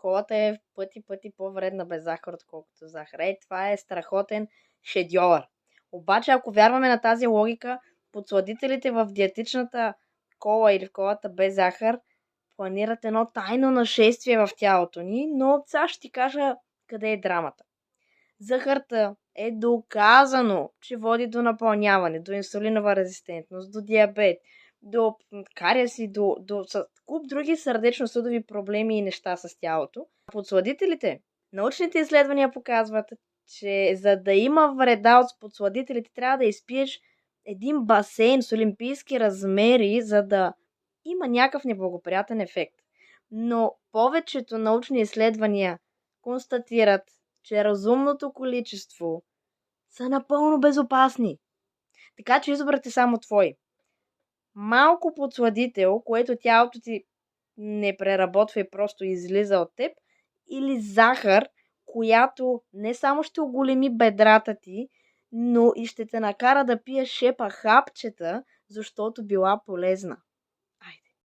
колата е в пъти по-вредна без захар, отколкото захар. Това е страхотен шедьовър. Обаче, ако вярваме на тази логика, подсладителите в диетичната кола или в колата без захар планират едно тайно нашествие в тялото ни, но сега ще ти кажа къде е драмата. Захарта е доказано, че води до напълняване, до инсулинова резистентност, до диабет, до кариеси, до куп други сърдечно-съдови проблеми и неща с тялото. Подсладителите, научните изследвания показват, че за да има вреда от подсладителите, трябва да изпиеш един басейн с олимпийски размери, за да има някакъв неблагоприятен ефект. Но повечето научни изследвания констатират, че разумното количество са напълно безопасни. Така че изборът е само твой. Малко подсладител, което тялото ти не преработва и просто излиза от теб, или захар, която не само ще оголеми бедрата ти, но и ще те накара да пиеш шепа хапчета, защото била полезна.